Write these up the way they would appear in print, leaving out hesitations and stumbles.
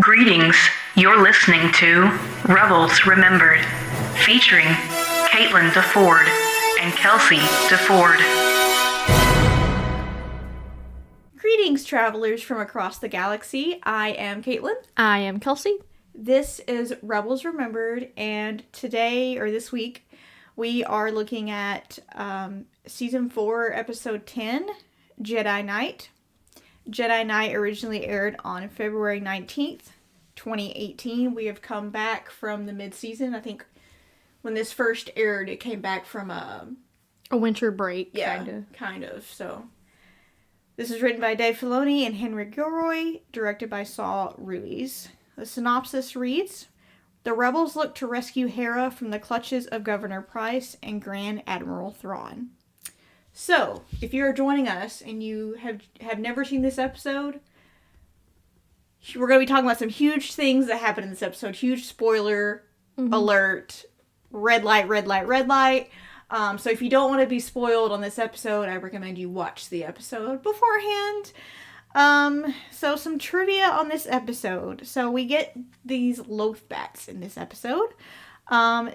Greetings. You're listening to Rebels Remembered, featuring Caitlin DeFord and Kelsey DeFord. Greetings, travelers from across the galaxy. I am Caitlin. I am Kelsey. This is Rebels Remembered, and today, or this week, we are looking at Season 4, Episode 10, Jedi Knight. Jedi Knight originally aired on February 19th, 2018. We have come back from the mid-season. I think when this first aired, it came back from a winter break, kind of. So, this is written by Dave Filoni and Henry Gilroy, directed by Saul Ruiz. The synopsis reads, the rebels look to rescue Hera from the clutches of Governor Price and Grand Admiral Thrawn. So, if you're joining us and you have never seen this episode, we're going to be talking about some huge things that happen in this episode. Huge spoiler alert. Red light, red light, red light. So if you don't want to be spoiled on this episode, I recommend you watch the episode beforehand. So some trivia on this episode. So we get these Lothbats in this episode.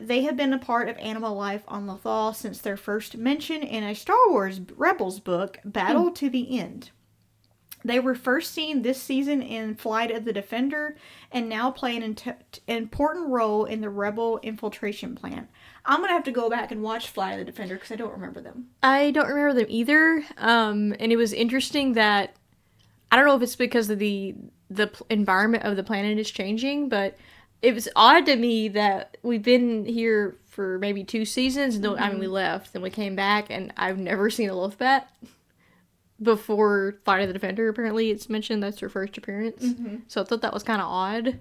They have been a part of animal life on Lothal since their first mention in a Star Wars Rebels book, Battle to the End. They were first seen this season in Flight of the Defender and now play an important role in the Rebel infiltration plan. I'm going to have to go back and watch Flight of the Defender because I don't remember them. I don't remember them either. And it was interesting that, I don't know if it's because of the environment of the planet is changing, but it was odd to me that we've been here for maybe 2 seasons, and I mean, we left, and we came back, and I've never seen a Lothbat before Flight of the Defender. Apparently, it's mentioned that's her first appearance. So I thought that was kind of odd.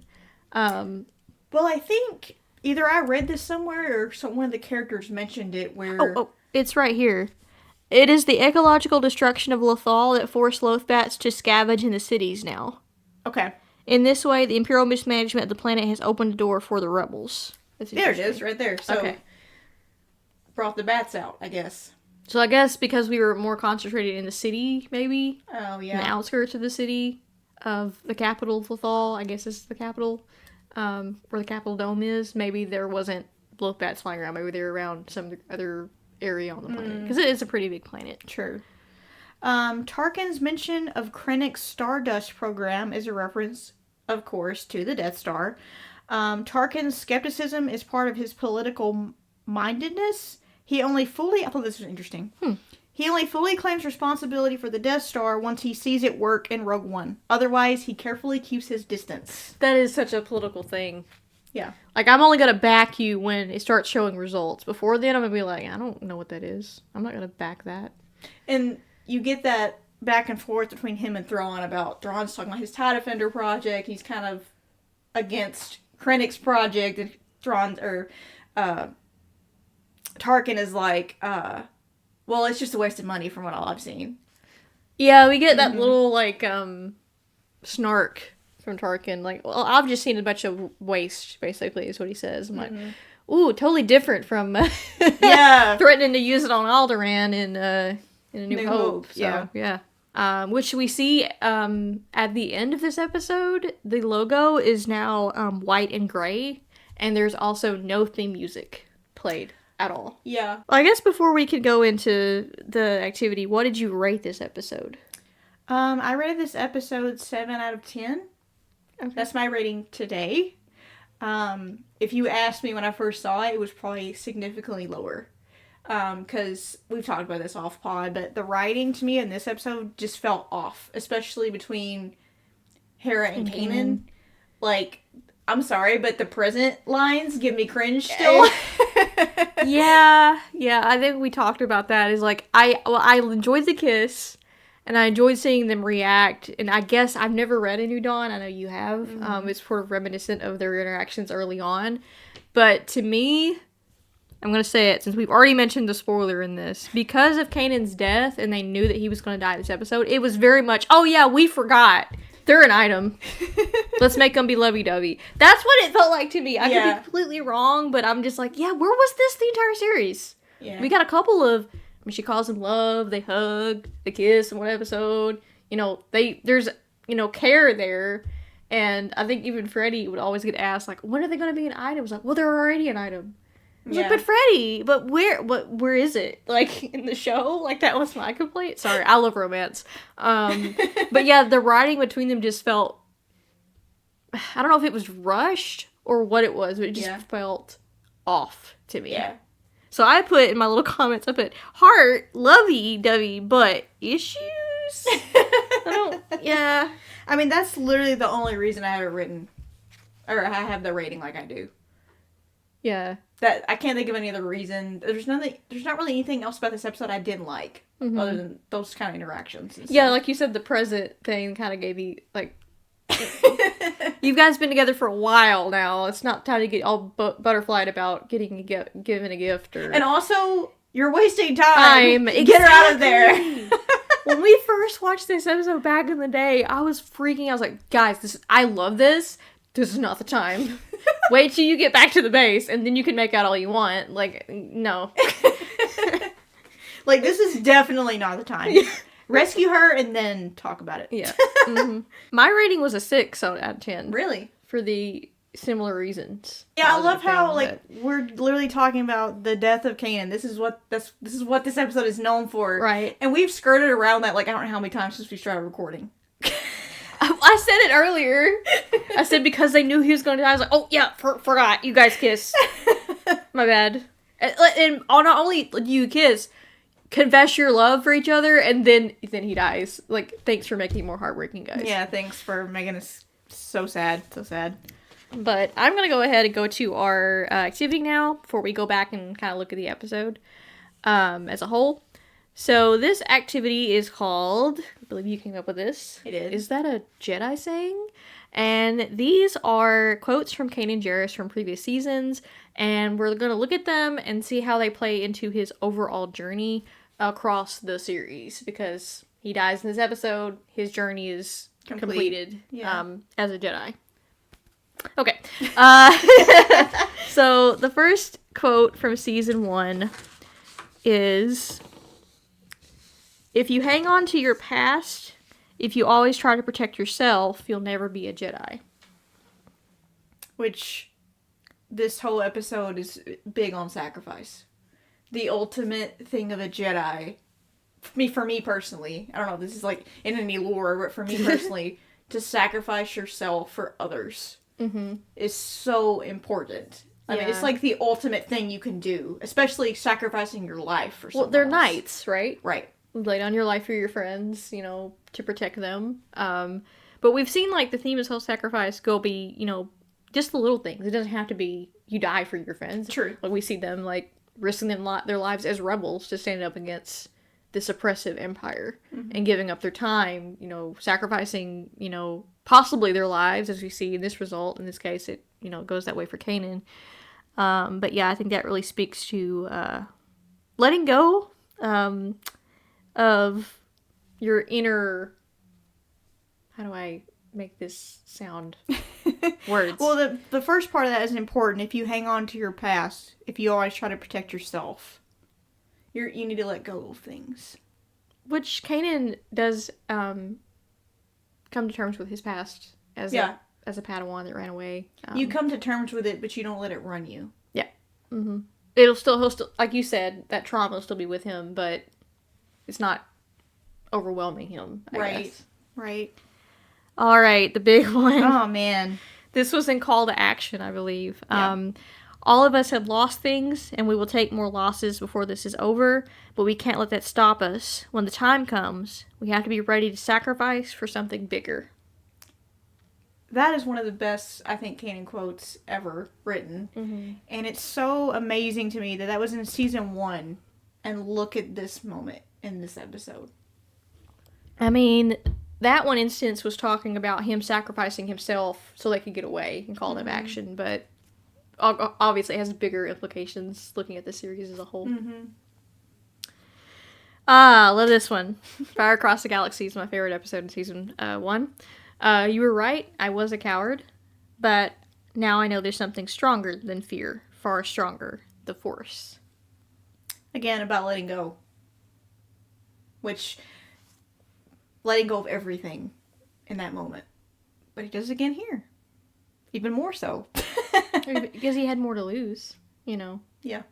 Well, I think either I read this somewhere or one of the characters mentioned it where... Oh, it's right here. It is the ecological destruction of Lothal that forced Lothbats to scavenge in the cities now. Okay. In this way, the Imperial mismanagement of the planet has opened the door for the rebels. There it is, right there. So, okay. Brought the bats out, I guess. So I guess because we were more concentrated in the city, maybe? Oh, yeah. In the outskirts of the city, of the capital of Lothal, I guess is the capital, where the Capitol Dome is. Maybe there wasn't Lothbats flying around. Maybe they were around some other area on the planet. Because it is a pretty big planet. True. Tarkin's mention of Krennic's Stardust program is a reference, of course, to the Death Star. Tarkin's skepticism is part of his political mindedness. I thought this was interesting. He only fully claims responsibility for the Death Star once he sees it work in Rogue One. Otherwise, he carefully keeps his distance. That is such a political thing. Yeah. Like, I'm only going to back you when it starts showing results. Before then, I'm going to be like, I don't know what that is. I'm not going to back that. And you get that back and forth between him and Thrawn about Thrawn's talking about his TIE Defender project. He's kind of against Krennic's project, and Tarkin is like, well, it's just a waste of money from what all I've seen. Yeah, we get that little, like, snark from Tarkin. Like, well, I've just seen a bunch of waste, basically, is what he says. I'm like, ooh, totally different from threatening to use it on Alderaan in A New Hope. So. Yeah. Which we see at the end of this episode, the logo is now white and gray, and there's also no theme music played at all. Yeah. Well, I guess before we could go into the activity, what did you rate this episode? I rated this episode 7 out of 10. Okay. That's my rating today. If you asked me when I first saw it, it was probably significantly lower. Because we've talked about this off pod, but the writing to me in this episode just felt off, especially between Hera and Kanan. Like, I'm sorry, but the present lines give me cringe still. Yeah, I think we talked about that. Is like, I enjoyed the kiss, and I enjoyed seeing them react, and I guess I've never read A New Dawn. I know you have. It's sort of reminiscent of their interactions early on, but to me, I'm going to say it, since we've already mentioned the spoiler in this, because of Kanan's death, and they knew that he was going to die this episode, it was very much, oh yeah, we forgot. They're an item. Let's make them be lovey-dovey. That's what it felt like to me. I could be completely wrong, but I'm just like, yeah, where was this the entire series? Yeah. We got a couple of, I mean, she calls him love, they hug, they kiss in one episode. You know, there's, care there. And I think even Freddie would always get asked, like, when are they going to be an item? It's like, well, they're already an item. I was like, but Freddie, but where is it? Like, in the show? Like, that was my complaint. Sorry, I love romance. But yeah, the writing between them just felt, I don't know if it was rushed or what it was, but it just felt off to me. Yeah. So I put in my little comments, I put, heart, lovey-dovey, but issues? Yeah. I mean, that's literally the only reason I have it written, or I have the rating like I do. Yeah. That I can't think of any other reason. There's not really anything else about this episode I didn't like, other than those kind of interactions. And yeah, stuff. like you said, the present thing kind of gave me, like, you guys been together for a while now. It's not time to get all butterflied about given a gift. And also, you're wasting time. Get her out of there. When we first watched this episode back in the day, I was freaking. I was like, guys, I love this. This is not the time. Wait till you get back to the base, and then you can make out all you want. Like, no. Like, this is definitely not the time. Rescue her and then talk about it. Yeah. Mm-hmm. My rating was a 6 out of 10. Really? For the similar reasons. Yeah, I love how we're literally talking about the death of Kanan. This is what this episode is known for. Right. And we've skirted around that like I don't know how many times since we started recording. I said it earlier. I said because they knew he was going to die. I was like, oh yeah, forgot. You guys kiss. My bad. And not only do you kiss, confess your love for each other, and then he dies. Like, thanks for making it more heartbreaking, guys. Yeah, thanks for making us so sad. So sad. But I'm going to go ahead and go to our activity now before we go back and kind of look at the episode as a whole. So this activity is called, I believe you came up with this. I did. Is that a Jedi saying? And these are quotes from Kanan Jarrus from previous seasons, and we're going to look at them and see how they play into his overall journey across the series, because he dies in this episode, his journey is completed as a Jedi. Okay. So the first quote from season 1 is, if you hang on to your past, if you always try to protect yourself, you'll never be a Jedi. Which, this whole episode is big on sacrifice. The ultimate thing of a Jedi, for me personally, I don't know if this is like in any lore, but for me personally, to sacrifice yourself for others is so important. I mean, it's like the ultimate thing you can do, especially sacrificing your life for someone they're else. knights, right? Right. Lay down your life for your friends, to protect them. But we've seen, like, the theme of self-sacrifice go be, just the little things. It doesn't have to be you die for your friends. True. Like, we see them, like, risking their lives as rebels to stand up against this oppressive empire and giving up their time, sacrificing, possibly their lives, as we see in this result. In this case, it, goes that way for Kanan. But yeah, I think that really speaks to letting go of your inner, how do I make this sound? Words. Well, the first part of that is important. If you hang on to your past, if you always try to protect yourself, you need to let go of things. Which Kanan does come to terms with his past as a Padawan that ran away. You come to terms with it, but you don't let it run you. Yeah. Mm-hmm. He'll still, like you said, that trauma will still be with him, but it's not overwhelming him, I guess. Right. All right, the big one. Oh, man. This was in Call to Action, I believe. Yeah. All of us have lost things, and we will take more losses before this is over, but we can't let that stop us. When the time comes, we have to be ready to sacrifice for something bigger. That is one of the best, I think, Kanan quotes ever written. Mm-hmm. And it's so amazing to me that was in season 1, and look at this moment in this episode. I mean, that one instance was talking about him sacrificing himself so they could get away and call them action, but obviously it has bigger implications looking at the series as a whole. Mm-hmm. Love this one. Fire Across the Galaxy is my favorite episode in season 1. You were right, I was a coward, but now I know there's something stronger than fear, far stronger, the Force. Again, about letting go. Which, letting go of everything in that moment. But he does it again here. Even more so. Because he had more to lose, Yeah.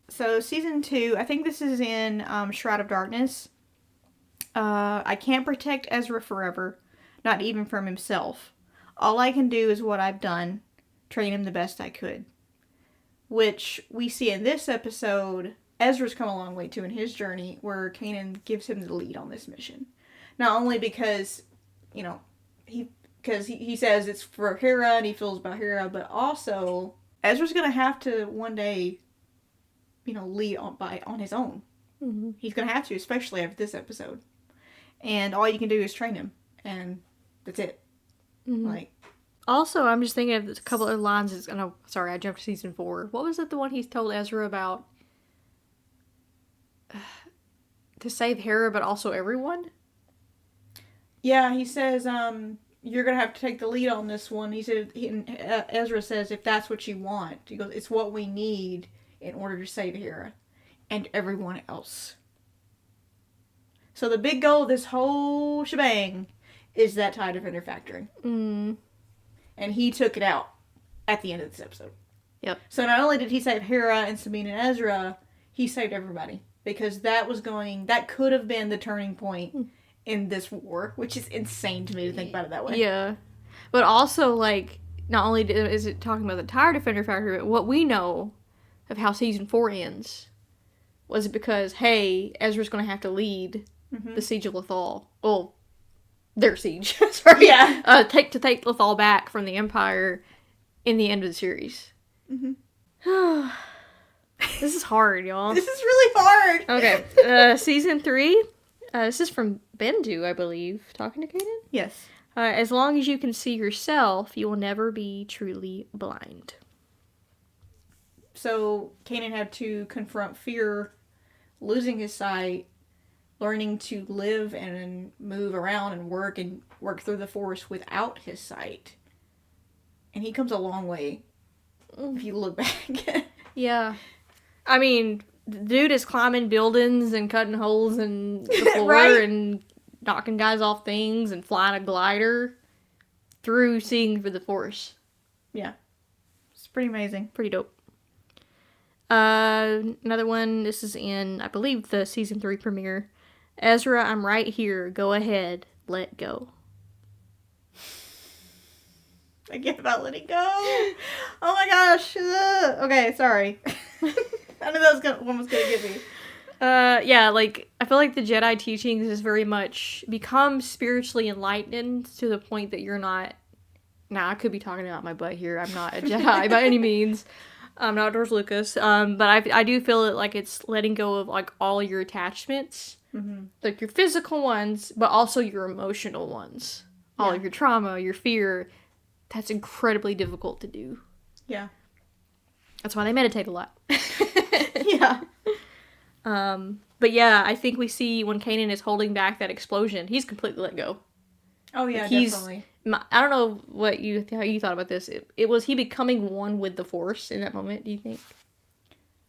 So, season 2, I think this is in Shroud of Darkness. I can't protect Ezra forever, not even from himself. All I can do is what I've done, train him the best I could. Which we see in this episode, Ezra's come a long way too in his journey, where Kanan gives him the lead on this mission. Not only because, he says it's for Hera and he feels about Hera, but also Ezra's going to have to one day, lead on his own. Mm-hmm. He's going to have to, especially after this episode. And all you can do is train him, and that's it. Mm-hmm. Also, I'm just thinking of a couple of lines. Sorry, I jumped to season 4. What was it? The one he's told Ezra about to save Hera, but also everyone. Yeah, he says, "You're gonna have to take the lead on this one." He said, Ezra says, "If that's what you want," he goes, "It's what we need in order to save Hera and everyone else." So the big goal of this whole shebang is that TIE Defender factory. Mm. And he took it out at the end of this episode. Yep. So not only did he save Hera and Sabine and Ezra, he saved everybody. Because that could have been the turning point in this war, which is insane to me to think about it that way. Yeah. But also, not only is it talking about the TIE Defender factory, but what we know of how season 4 ends was it because, hey, Ezra's going to have to lead the Siege of Lothal. Well, their siege. Sorry. Yeah. Take Lothal back from the Empire in the end of the series. Mm-hmm. This is hard, y'all. This is really hard. Okay. Season 3. This is from Bendu, I believe. Talking to Kanan? Yes. As long as you can see yourself, you will never be truly blind. So Kanan had to confront fear, losing his sight, learning to live and move around and work through the forest without his sight. And he comes a long way if you look back. Yeah. I mean, the dude is climbing buildings and cutting holes in the floor Right? and knocking guys off things and flying a glider through seeing for the force. Yeah. It's pretty amazing. Pretty dope. Another one, this is in, I believe, the season 3 premiere. Ezra, I'm right here. Go ahead. Let go. I get about letting go. Oh my gosh. Okay, sorry. I knew one was gonna get me. Yeah, I feel like the Jedi teachings is very much become spiritually enlightened to the point that you're not. Now, I could be talking about my butt here. I'm not a Jedi by any means. I'm not George Lucas. But I do feel it like it's letting go of all your attachments, your physical ones, but also your emotional ones. All of your trauma, your fear. That's incredibly difficult to do. Yeah. That's why they meditate a lot. Yeah. But yeah, I think we see when Kanan is holding back that explosion, he's completely let go. Oh yeah, definitely. I don't know how you thought about this. Was he becoming one with the Force in that moment, do you think?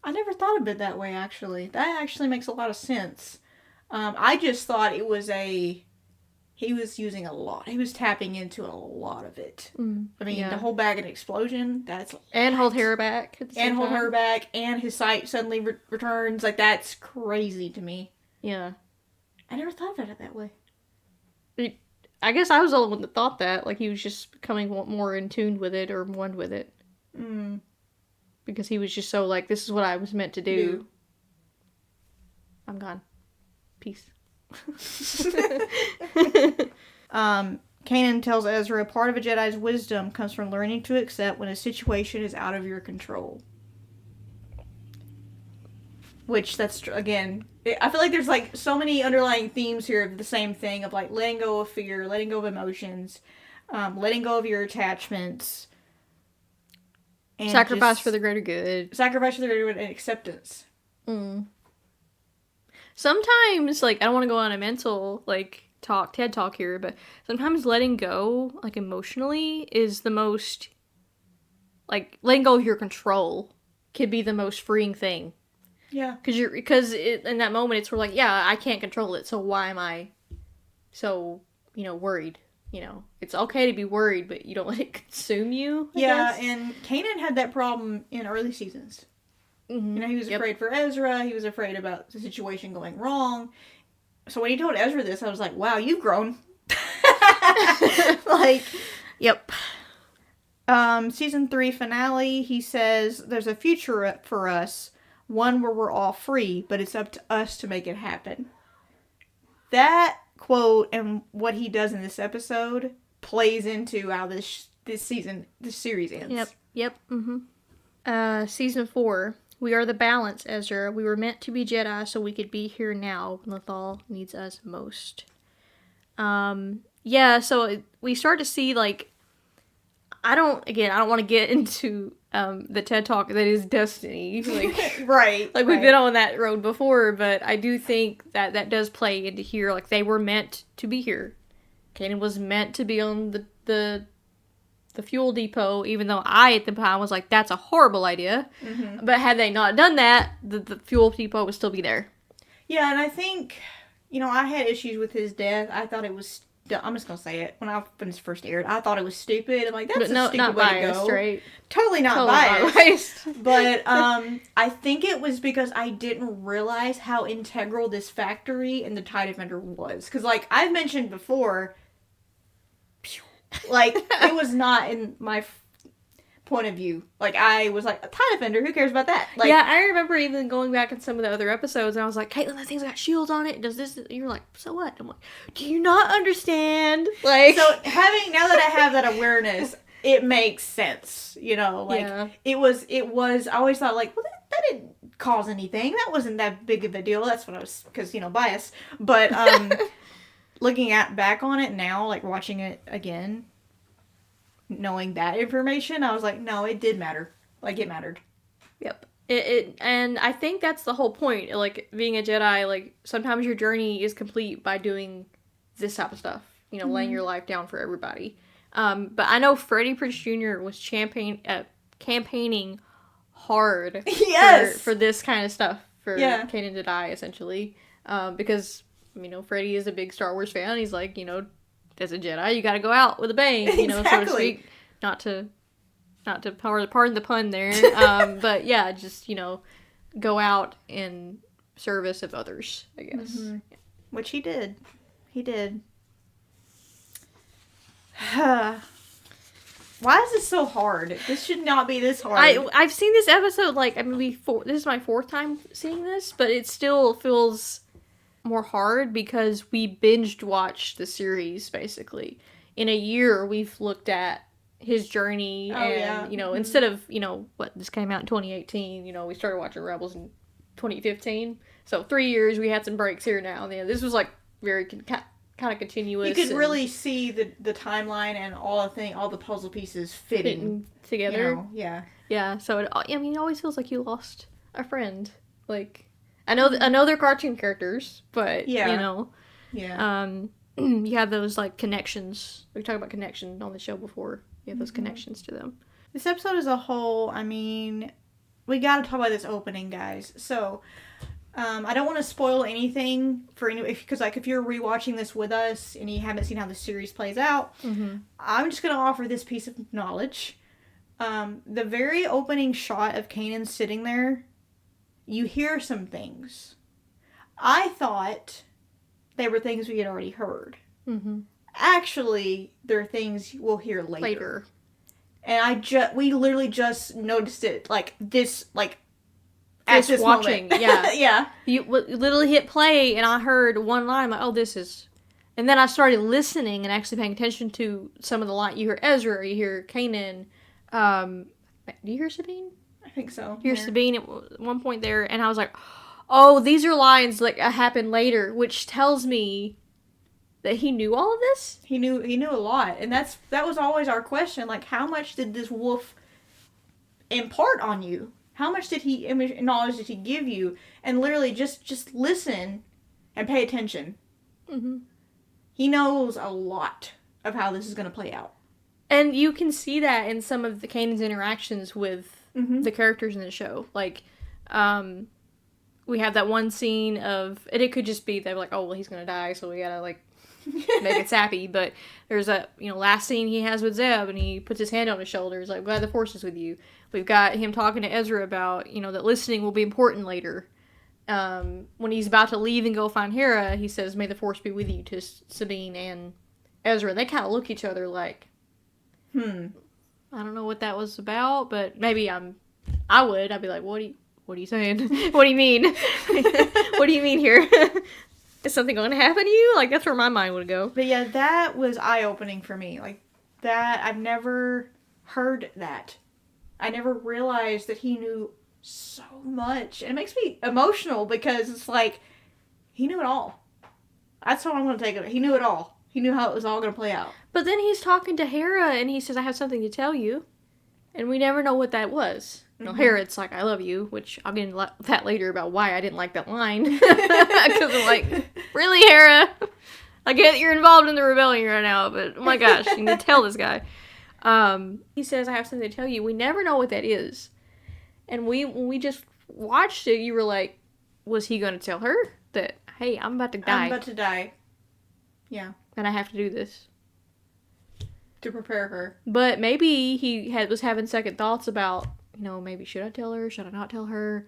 I never thought of it that way, actually. That actually makes a lot of sense. I just thought it was he was using a lot. He was tapping into a lot of it. I mean, to hold back an explosion, that's and hold Hera back. And hold her back, and his sight suddenly returns. That's crazy to me. Yeah. I never thought of it that way. I guess I was the only one that thought that. He was just becoming more in tune with it or one with it. Because he was just so this is what I was meant to do. I'm gone. Peace. Kanan tells Ezra, part of a Jedi's wisdom comes from learning to accept when a situation is out of your control. Which, that's, again, I feel like there's, so many underlying themes here of the same thing, of, letting go of fear, letting go of emotions, letting go of your attachments. And sacrifice for the greater good. Sacrifice for the greater good and acceptance. Sometimes, I don't want to go on a mental, TED Talk here, but sometimes letting go, emotionally, is the most, letting go of your control can be the most freeing thing. Yeah. Because in that moment, it's I can't control it, so why am I so, worried? it's okay to be worried, but you don't let it consume you. I Yeah, guess. and Kanan had that problem in early seasons. Mm-hmm. He was afraid for Ezra. He was afraid about the situation going wrong. So when he told Ezra this, I was like, wow, you've grown. Like, Yep. Season 3 finale, he says, there's a future for us, one where we're all free, but it's up to us to make it happen. That quote and what he does in this episode plays into how this series ends. Yep. Mm-hmm. Season 4. We are the balance, Ezra. We were meant to be Jedi so we could be here now when Lothal needs us most. So we start to see, like, I don't want to get into the TED Talk that is Destiny. Like, Right. we've been on that road before, but I do think that does play into here. Like, they were meant to be here. Kanan was meant to be on the fuel depot, even though I, at the time, was like, that's a horrible idea. Mm-hmm. But had they not done that, the fuel depot would still be there. Yeah, and I think, I had issues with his death. I thought it was, I'm just going to say it, when it first aired, I thought it was stupid. I'm like, that's a stupid way biased, to go. Right? Totally not biased. But I think it was because I didn't realize how integral this factory and the TIE Defender was. Because, like, I've mentioned before, like, it was not in my point of view. Like, I was like, a TIE Defender, who cares about that? Like, yeah, I remember even going back in some of the other episodes, and I was like, Caitlin, that thing's got shields on it, does this, you're like, so what? I'm like, do you not understand? Like, so now that I have that awareness, it makes sense, like, it was, I always thought, like, well, that didn't cause anything, that wasn't that big of a deal, that's what I was, because, bias, but, looking back on it now, like, watching it again, knowing that information, I was like, no, it did matter. Like, it mattered. Yep. And I think that's the whole point. Like, being a Jedi, like, sometimes your journey is complete by doing this type of stuff. Laying your life down for everybody. But I know Freddie Prinze Jr. was campaigning hard Yes! for this kind of stuff. For Kanan to die, essentially. Because, Freddie is a big Star Wars fan. He's like, as a Jedi, you gotta go out with a bang, exactly. so to speak. Not to pardon the pun there. But yeah, just, go out in service of others, I guess. Mm-hmm. Yeah. Which he did. He did. Why is this so hard? This should not be this hard. I've seen this episode, this is my 4th time seeing this, but it still feels more hard because we binged watched the series, basically. In a year, we've looked at his journey, instead of, this came out in 2018, we started watching Rebels in 2015, so 3 years, we had some breaks here now and then. This was, like, very kind of continuous. You could really see the timeline and all the puzzle pieces fitting together. Yeah, so it always feels like you lost a friend. Like, I know they're cartoon characters, but you have those, like, connections. We talked about connection on the show before. You have those connections to them. This episode as a whole, we gotta talk about this opening, guys. So, I don't want to spoil anything for because, like, if you're rewatching this with us and you haven't seen how the series plays out, I'm just gonna offer this piece of knowledge. The very opening shot of Kanan sitting there, you hear some things. I thought they were things we had already heard. Mm-hmm. Actually, they're things we'll hear later. And we literally just noticed it, like, this, like, at this watching, moment. Yeah. Yeah. You literally hit play, and I heard one line, I'm like, oh, this is... And then I started listening and actually paying attention to some of the lines. You hear Ezra, you hear Kanan. Do you hear Sabine? I think so. You hear Sabine at one point there, and I was like, oh, these are lines, like, happen later, which tells me that he knew all of this? He knew a lot, and that was always our question, like, how much did this wolf impart on you? How much knowledge did he give you? And literally just listen and pay attention. Mm-hmm. He knows a lot of how this is going to play out. And you can see that in some of the Kanan's interactions with the characters in the show. Like, we have that one scene of, and it could just be they're like, oh, well, he's going to die, so we got to, like, make it sappy, but there's a, last scene he has with Zeb, and he puts his hand on his shoulder. He's like, glad the Force is with you. We've got him talking to Ezra about, that listening will be important later. When he's about to leave and go find Hera, he says, may the Force be with you, to Sabine and Ezra. They kind of look at each other like, I don't know what that was about, but maybe I'd be like, what are you saying? What do you mean? What do you mean here? Is something going to happen to you? Like, that's where my mind would go. But yeah, that was eye-opening for me. Like, that, I've never heard that. I never realized that he knew so much. And it makes me emotional because it's like, he knew it all. That's how I'm going to take it. He knew it all. He knew how it was all going to play out. But then he's talking to Hera, and he says, I have something to tell you. And we never know what that was. Hera, it's like, I love you, which I'll get into that later about why I didn't like that line. Because I'm like, really, Hera? I get that you're involved in the rebellion right now, but oh my gosh, you need to tell this guy. He says, I have something to tell you. We never know what that is. And when we just watched it, you were like, was he going to tell her that, hey, I'm about to die? I'm about to die. Yeah. And I have to do this. To prepare her. But maybe he was having second thoughts about, maybe should I tell her? Should I not tell her?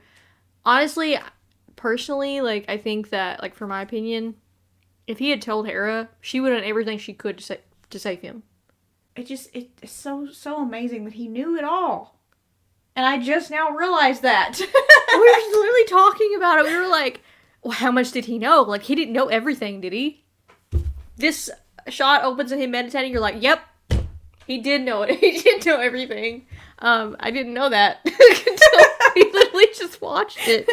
Honestly, personally, like, I think that, like, for my opinion, if he had told Hera, she would have done everything she could to save him. It's so amazing that he knew it all. And I just now realized that. We were literally talking about it. We were like, well, how much did he know? Like, he didn't know everything, did he? This shot opens with him meditating. You're like, yep, he did know it. He did know everything. I didn't know that until we literally just watched it.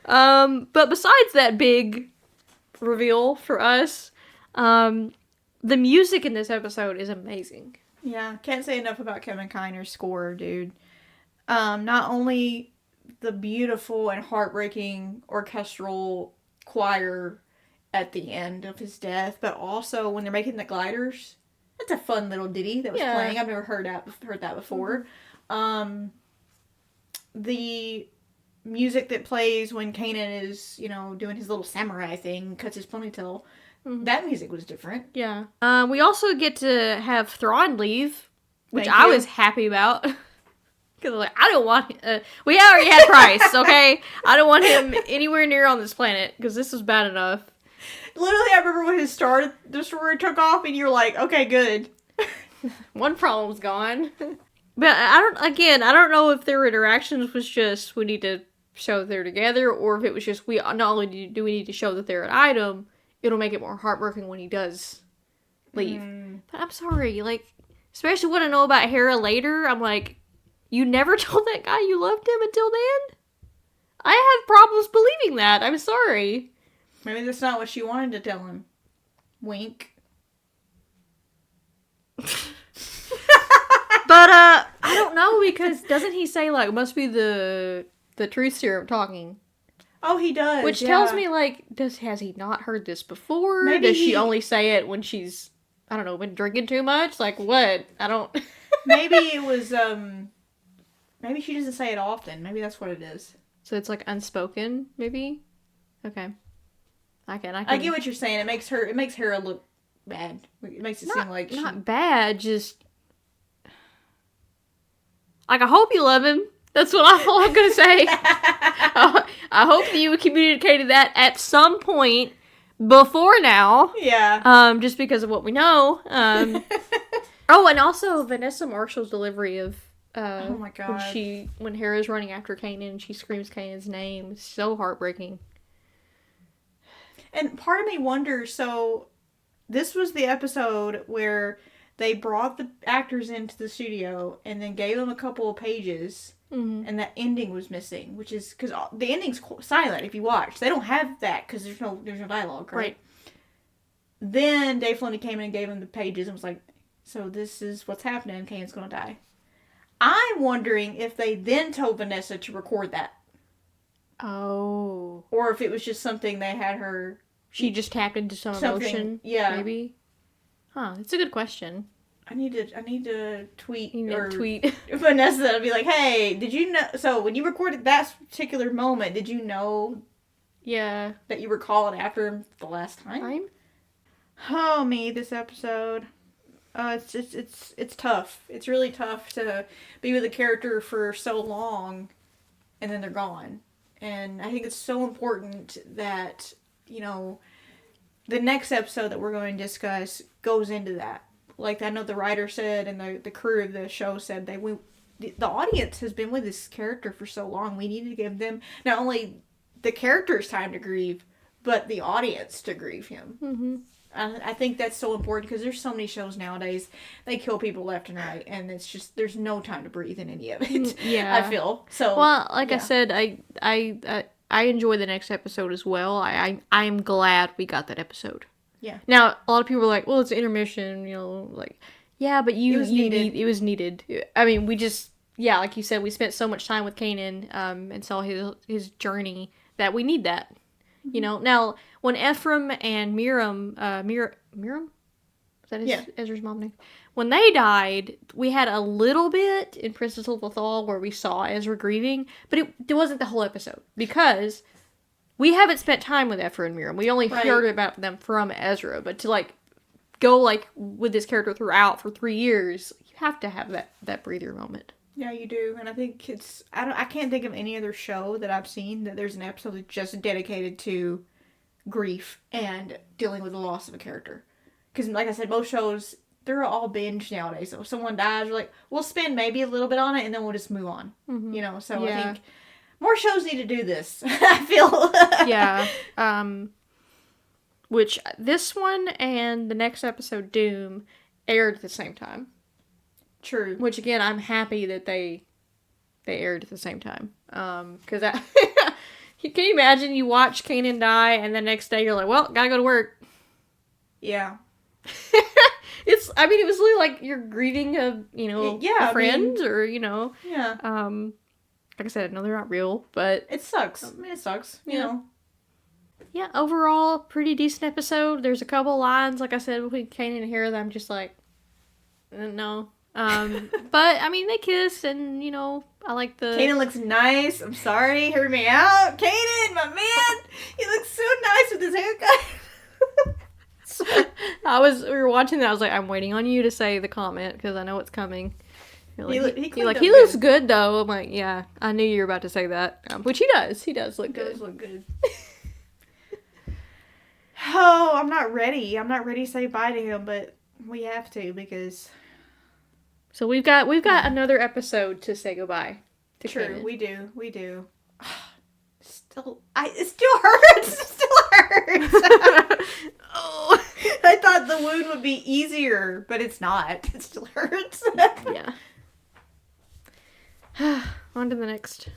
But besides that big reveal for us, the music in this episode is amazing. Yeah, can't say enough about Kevin Kiner's score, dude. Not only the beautiful and heartbreaking orchestral choir at the end of his death, but also when they're making the gliders. That's a fun little ditty that was playing. I've never heard that before. Mm-hmm. The music that plays when Kanan is, doing his little samurai thing, cuts his ponytail. Mm-hmm. That music was different. Yeah. We also get to have Thrawn leave, which I was happy about. Because like, I don't want... we already had Price, okay? I don't want him anywhere near on this planet, because this was bad enough. Literally, I remember when the story took off, and you're like, okay, good. One problem's gone. But I don't know if their interactions was just, we need to show that they're together, or if it was just, not only do we need to show that they're an item, it'll make it more heartbreaking when he does leave. But I'm sorry, like, especially when I know about Hera later, I'm like, you never told that guy you loved him until then? I have problems believing that. I'm sorry. Maybe that's not what she wanted to tell him. Wink. But, I don't know, because doesn't he say, like, it must be the truth serum talking? Oh, he does. Which tells me, like, has he not heard this before? Maybe does she only say it when she's, I don't know, been drinking too much? Like, what? I don't... Maybe it was, maybe she doesn't say it often. Maybe that's what it is. So it's, like, unspoken, maybe? Okay. I get what you're saying. It makes her look bad. It makes it seem like not bad, just... Like, I hope you love him. That's all I'm gonna say. I hope that you communicated that at some point before now. Yeah. Just because of what we know. Oh, and also Vanessa Marshall's delivery of oh my god, when Hera's running after Kanan and she screams Kanan's name. It's so heartbreaking. And part of me wonders, so this was the episode where they brought the actors into the studio and then gave them a couple of pages, and that ending was missing, which is because the ending's silent if you watch. They don't have that because there's no dialogue, right? Then Dave Filoni came in and gave them the pages and was like, so this is what's happening, Kanan's gonna die. I'm wondering if they then told Vanessa to record that. Oh. Or if it was just something they had her... She just tapped into some emotion? Yeah. Maybe? Huh, it's a good question. I need to tweet tweet Vanessa and be like, hey, did you know... So, when you recorded that particular moment, did you know... Yeah. That you were calling after him the last time? Oh, me, this episode. It's tough. It's really tough to be with a character for so long and then they're gone. And I think it's so important that, the next episode that we're going to discuss goes into that. Like I know the writer said and the crew of the show said the audience has been with this character for so long. We need to give them not only the character's time to grieve, but the audience to grieve him. Mm-hmm. I think that's so important because there's so many shows nowadays, they kill people left and right, and it's just, there's no time to breathe in any of it. Yeah. I feel. So, well, like I said, I enjoy the next episode as well. I am glad we got that episode. Yeah. Now, a lot of people are like, well, it's an intermission, like, yeah, but it was needed. I mean, we just, like you said, we spent so much time with Kanan, and saw his journey that we need that. Now when Ephraim and Miriam, Miriam? Is that Ezra's mom name? When they died, we had a little bit in Princess of Lothal where we saw Ezra grieving, but it wasn't the whole episode because we haven't spent time with Ephraim and Miriam. We only heard about them from Ezra, but to go with this character throughout for 3 years, you have to have that breather moment. Yeah, you do, and I think I can't think of any other show that I've seen that there's an episode that's just dedicated to grief and dealing with the loss of a character. Because, like I said, most shows, they're all binge nowadays. So if someone dies, we'll spend maybe a little bit on it, and then we'll just move on. Mm-hmm. So I think more shows need to do this, I feel. Yeah. Which, this one and the next episode, Doom, aired at the same time. True. Which, again, I'm happy that they aired at the same time. Because can you imagine you watch Kanan die and the next day you're like, well, gotta go to work. Yeah. It was really like you're grieving a friend or. Yeah. Like I said, no, they're not real, but. It sucks. It sucks, you know. Yeah, overall, pretty decent episode. There's a couple lines, like I said, between Kanan and Hera that I'm just like, no. But, they kiss, and, I like the... Kanan looks nice. I'm sorry. Hear me out. Kanan, my man. He looks so nice with his haircut. We were watching that. I was like, I'm waiting on you to say the comment, because I know it's coming. You're like, he looks good, though. I'm like, yeah, I knew you were about to say that. Which he does. He does look good. He does look good. Oh, I'm not ready. I'm not ready to say bye to him, but we have to, because... So we've got another episode to say goodbye to Kanan. We do. It still hurts. It still hurts. Oh, I thought the wound would be easier, but it's not. It still hurts. Yeah. On to the next.